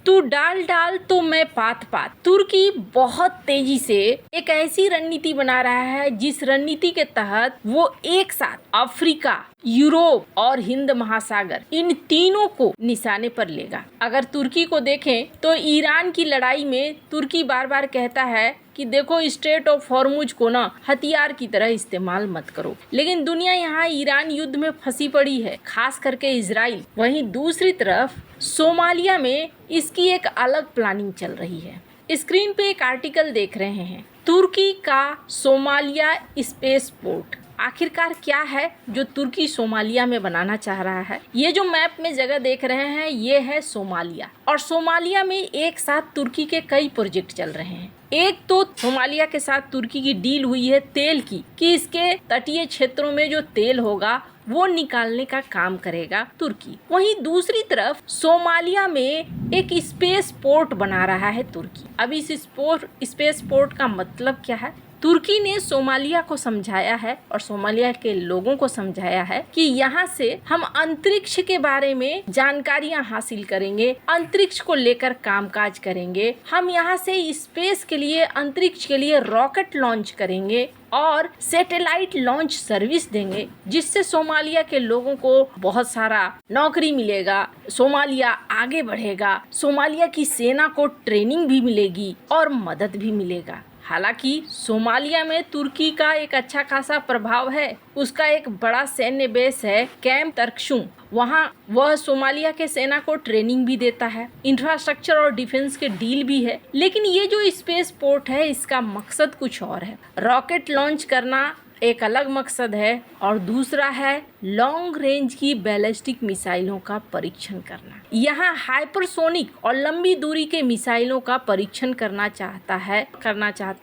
तू डाल डाल तो मैं पात पात। तुर्की बहुत तेजी से एक ऐसी रणनीति बना रहा है जिस रणनीति के तहत वो एक साथ अफ्रीका, यूरोप और हिंद महासागर इन तीनों को निशाने पर लेगा। अगर तुर्की को देखें तो ईरान की लड़ाई में तुर्की बार बार कहता है कि देखो स्ट्रेट ऑफ हॉर्मुज को ना हथियार की तरह इस्तेमाल मत करो, लेकिन दुनिया यहाँ ईरान युद्ध में फंसी पड़ी है, खास करके इजराइल। वहीं दूसरी तरफ सोमालिया में इसकी एक अलग प्लानिंग चल रही है। स्क्रीन पे एक आर्टिकल देख रहे हैं, तुर्की का सोमालिया स्पेस पोर्ट। आखिरकार क्या है जो तुर्की सोमालिया में बनाना चाह रहा है? ये जो मैप में जगह देख रहे हैं ये है सोमालिया, और सोमालिया में एक साथ तुर्की के कई प्रोजेक्ट चल रहे हैं। एक तो सोमालिया के साथ तुर्की की डील हुई है तेल की, कि इसके तटीय क्षेत्रों में जो तेल होगा वो निकालने का काम करेगा तुर्की। वहीं दूसरी तरफ सोमालिया में एक स्पेस पोर्ट बना रहा है तुर्की। अब इस स्पेस पोर्ट का मतलब क्या है? तुर्की ने सोमालिया को समझाया है और सोमालिया के लोगों को समझाया है कि यहाँ से हम अंतरिक्ष के बारे में जानकारियाँ हासिल करेंगे, अंतरिक्ष को लेकर कामकाज करेंगे, हम यहाँ से स्पेस के लिए, अंतरिक्ष के लिए रॉकेट लॉन्च करेंगे और सैटेलाइट लॉन्च सर्विस देंगे, जिससे सोमालिया के लोगों को बहुत सारा नौकरी मिलेगा, सोमालिया आगे बढ़ेगा, सोमालिया की सेना को ट्रेनिंग भी मिलेगी और मदद भी मिलेगा। हालांकि सोमालिया में तुर्की का एक अच्छा खासा प्रभाव है, उसका एक बड़ा सैन्य बेस है कैंप तर्कशुम। वहाँ वह सोमालिया के सेना को ट्रेनिंग भी देता है, इंफ्रास्ट्रक्चर और डिफेंस के डील भी है। लेकिन ये जो स्पेस पोर्ट है इसका मकसद कुछ और है। रॉकेट लॉन्च करना एक अलग मकसद है और दूसरा है लॉन्ग रेंज की बैलिस्टिक मिसाइलों का परीक्षण करना। यहाँ हाइपरसोनिक और लंबी दूरी के मिसाइलों का परीक्षण करना चाहता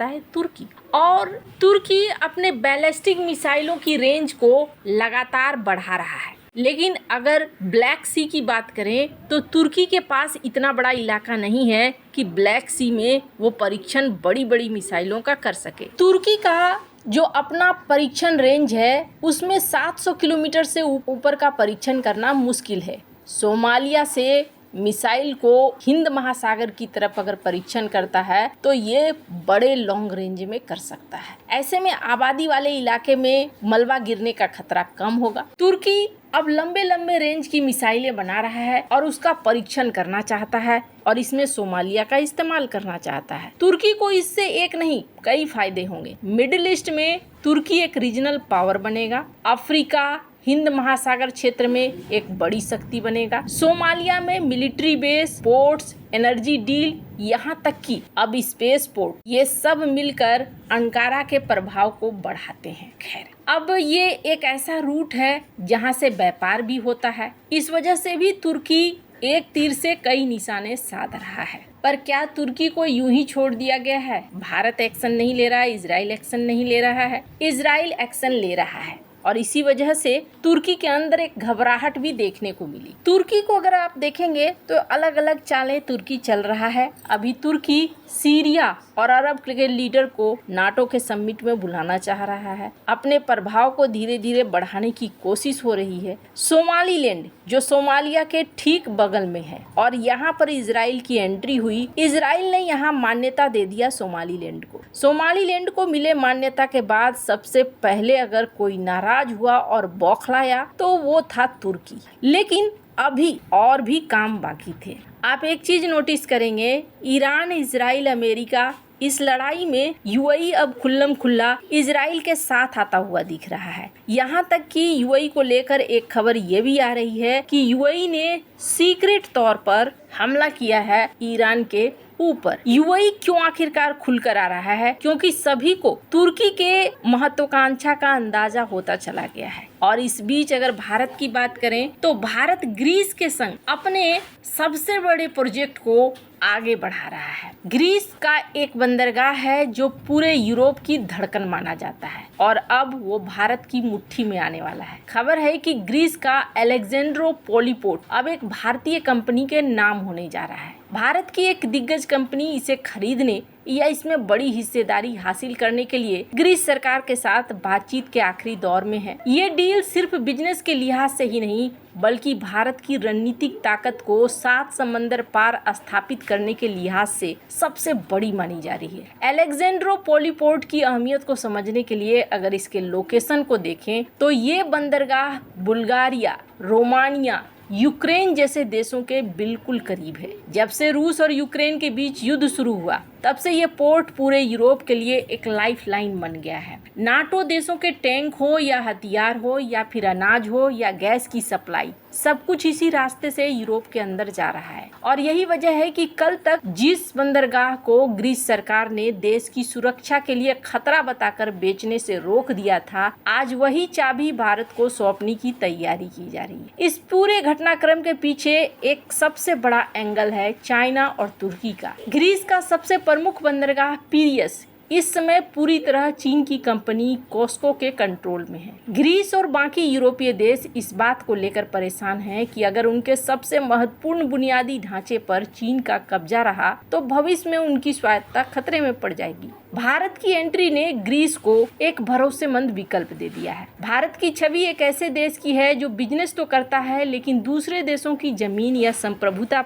है तुर्की। और तुर्की अपने बैलिस्टिक मिसाइलों की रेंज को लगातार बढ़ा रहा है। लेकिन अगर ब्लैक सी की बात करें तो तुर्की के पास इतना बड़ा इलाका नहीं है कि ब्लैक सी में वो परीक्षण बड़ी बड़ी मिसाइलों का कर सके। तुर्की का जो अपना परीक्षण रेंज है उसमें 700 किलोमीटर से ऊपर का परीक्षण करना मुश्किल है। सोमालिया से मिसाइल को हिंद महासागर की तरफ अगर परीक्षण करता है तो ये बड़े लॉन्ग रेंज में कर सकता है। ऐसे में आबादी वाले इलाके में मलबा गिरने का खतरा कम होगा। तुर्की अब लंबे लंबे रेंज की मिसाइलें बना रहा है और उसका परीक्षण करना चाहता है और इसमें सोमालिया का इस्तेमाल करना चाहता है। तुर्की को इससे एक नहीं कई फायदे होंगे। मिडिल ईस्ट में तुर्की एक रीजनल पावर बनेगा, अफ्रीका, हिंद महासागर क्षेत्र में एक बड़ी शक्ति बनेगा, सोमालिया में military base, ports, energy deal, यहाँ तक कि अब स्पेस पोर्ट, ये सब मिलकर अंकारा के प्रभाव को बढ़ाते हैं। खैर, अब ये एक ऐसा रूट है जहाँ से व्यापार भी होता है। इस वजह से भी तुर्की एक तीर से कई निशाने साध रहा है। पर क्या तुर्की को यूं ही छोड़ दिया गया है? भारत एक्शन नहीं ले रहा है, इजराइल एक्शन नहीं ले रहा है। इजराइल एक्शन ले रहा है और इसी वजह से तुर्की के अंदर एक घबराहट भी देखने को मिली। तुर्की को अगर आप देखेंगे तो अलग अलग चालें तुर्की चल रहा है। अभी तुर्की सीरिया और अरब के लीडर को नाटो के समिट में बुलाना चाह रहा है। अपने प्रभाव को धीरे धीरे बढ़ाने की कोशिश हो रही है। सोमालीलैंड जो सोमालिया के ठीक बगल में है और यहाँ पर इजराइल की एंट्री हुई। इजराइल ने यहाँ मान्यता दे दिया सोमालीलैंड को। सोमालीलैंड को मिले मान्यता के बाद सबसे पहले अगर कोई नाराज हुआ और बौखलाया तो वो था तुर्की। लेकिन अभी और भी काम बाकी थे। आप एक चीज नोटिस करेंगे, ईरान, इजराइल, अमेरिका, इस लड़ाई में यूएई अब खुल्लम खुल्ला इजराइल के साथ आता हुआ दिख रहा है। यहाँ तक कि यूएई को लेकर एक खबर ये भी आ रही है कि यूएई ने सीक्रेट तौर पर हमला किया है ईरान के ऊपर। यूएई क्यों आखिरकार खुलकर आ रहा है? क्योंकि सभी को तुर्की के महत्वाकांक्षा का अंदाजा होता चला गया है। और इस बीच अगर भारत की बात करें तो भारत ग्रीस के संग अपने सबसे बड़े प्रोजेक्ट को आगे बढ़ा रहा है। ग्रीस का एक बंदरगाह है जो पूरे यूरोप की धड़कन माना जाता है और अब वो भारत की मुट्ठी में आने वाला है। खबर है कि ग्रीस का अलेक्जेंड्रोपोली पोर्ट अब एक भारतीय कंपनी के नाम होने जा रहा है। भारत की एक दिग्गज कंपनी इसे खरीदने या इसमें बड़ी हिस्सेदारी हासिल करने के लिए ग्रीस सरकार के साथ बातचीत के आखिरी दौर में है। ये डील सिर्फ बिजनेस के लिहाज से ही नहीं बल्कि भारत की रणनीतिक ताकत को 7 समंदर पार स्थापित करने के लिहाज से सबसे बड़ी मानी जा रही है। अलेक्जेंड्रोपोली पोर्ट की अहमियत को समझने के लिए अगर इसके लोकेशन को देखें तो ये बंदरगाह बुल्गारिया, रोमानिया, यूक्रेन जैसे देशों के बिल्कुल करीब है। जब से रूस और यूक्रेन के बीच युद्ध शुरू हुआ तब से ये पोर्ट पूरे यूरोप के लिए एक लाइफलाइन बन गया है। नाटो देशों के टैंक हो या हथियार हो या फिर अनाज हो या गैस की सप्लाई, सब कुछ इसी रास्ते से यूरोप के अंदर जा रहा है। और यही वजह है कि कल तक जिस बंदरगाह को ग्रीस सरकार ने देश की सुरक्षा के लिए खतरा बताकर बेचने से रोक दिया था, आज वही चाबी भारत को सौंपने की तैयारी की जा रही है। इस पूरे घटनाक्रम के पीछे एक सबसे बड़ा एंगल है चाइना और तुर्की का। ग्रीस का सबसे प्रमुख बंदरगाह पीरियस इस समय पूरी तरह चीन की कंपनी कॉस्को के कंट्रोल में है। ग्रीस और बाकी यूरोपीय देश इस बात को लेकर परेशान हैं कि अगर उनके सबसे महत्वपूर्ण बुनियादी ढांचे पर चीन का कब्जा रहा तो भविष्य में उनकी स्वायत्तता खतरे में पड़ जाएगी। भारत की एंट्री ने ग्रीस को एक भरोसेमंद विकल्प दे दिया है। भारत की छवि एक ऐसे देश की है जो बिजनेस तो करता है लेकिन दूसरे देशों की जमीन या संप्रभुता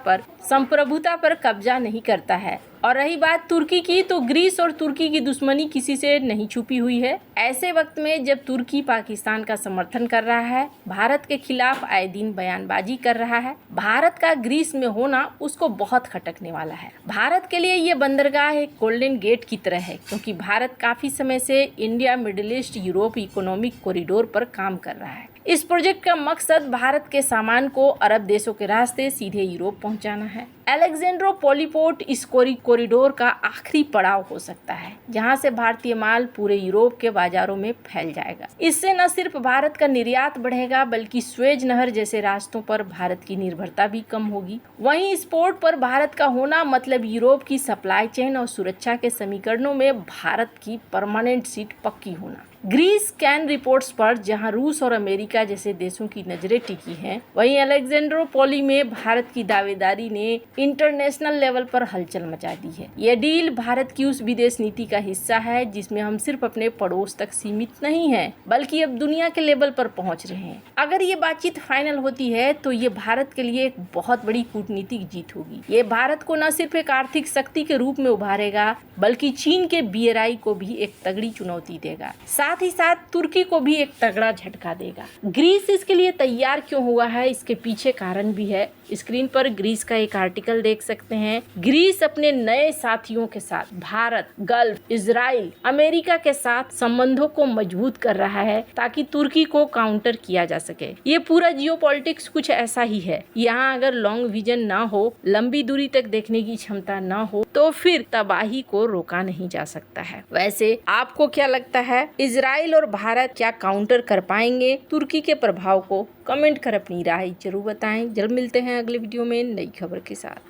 पर कब्जा नहीं करता है। और रही बात तुर्की की, तो ग्रीस और तुर्की की दुश्मनी किसी से नहीं छुपी हुई है। ऐसे वक्त में जब तुर्की पाकिस्तान का समर्थन कर रहा है, भारत के खिलाफ आए दिन बयानबाजी कर रहा है, भारत का ग्रीस में होना उसको बहुत खटकने वाला है। भारत के लिए ये बंदरगाह एक गोल्डन गेट की तरह है क्योंकि भारत काफी समय से India, middle east, Europe economic corridor पर काम कर रहा है। इस प्रोजेक्ट का मकसद भारत के सामान को अरब देशों के रास्ते सीधे यूरोप पहुंचाना है। अलेक्जेंड्रोपोली पोर्ट इस कॉरिडोर का आखिरी पड़ाव हो सकता है जहां से भारतीय माल पूरे यूरोप के बाजारों में फैल जाएगा। इससे न सिर्फ भारत का निर्यात बढ़ेगा बल्कि स्वेज नहर जैसे रास्तों पर भारत की निर्भरता भी कम होगी। वहीं इस पोर्ट पर भारत का होना मतलब यूरोप की सप्लाई चेन और सुरक्षा के समीकरणों में भारत की परमानेंट सीट पक्की होना। ग्रीस कैन रिपोर्ट्स पर जहां रूस और अमेरिका जैसे देशों की नजरें टिकी हैं, वहीं अलेक्जेंड्रोपोली में भारत की दावेदारी ने इंटरनेशनल लेवल पर हलचल मचा दी है। यह डील भारत की उस विदेश नीति का हिस्सा है जिसमें हम सिर्फ अपने पड़ोस तक सीमित नहीं हैं, बल्कि अब दुनिया के लेवल पर पहुंच रहे हैं। अगर ये बातचीत फाइनल होती है तो ये भारत के लिए एक बहुत बड़ी कूटनीतिक जीत होगी। ये भारत को न सिर्फ एक आर्थिक शक्ति के रूप में उभारेगा बल्कि चीन के BRI को भी एक तगड़ी चुनौती देगा, साथ ही साथ तुर्की को भी एक तगड़ा झटका देगा। ग्रीस इसके लिए तैयार क्यों हुआ है, इसके पीछे कारण भी है। स्क्रीन पर ग्रीस का एक आर्टिकल देख सकते हैं। ग्रीस अपने नए साथियों के साथ भारत, गल्फ, इजराइल, अमेरिका के साथ संबंधों को मजबूत कर रहा है ताकि तुर्की को काउंटर किया जा सके। ये पूरा जियोपॉलिटिक्स कुछ ऐसा ही है। यहाँ अगर लॉन्ग विजन ना हो, लंबी दूरी तक देखने की क्षमता ना हो तो फिर तबाही को रोका नहीं जा सकता है। वैसे आपको क्या लगता है, इजराइल और भारत क्या काउंटर कर पाएंगे तुर्की के प्रभाव को? कमेंट कर अपनी राय जरूर बताएं। जल्द मिलते हैं अगले वीडियो में नई खबर के साथ।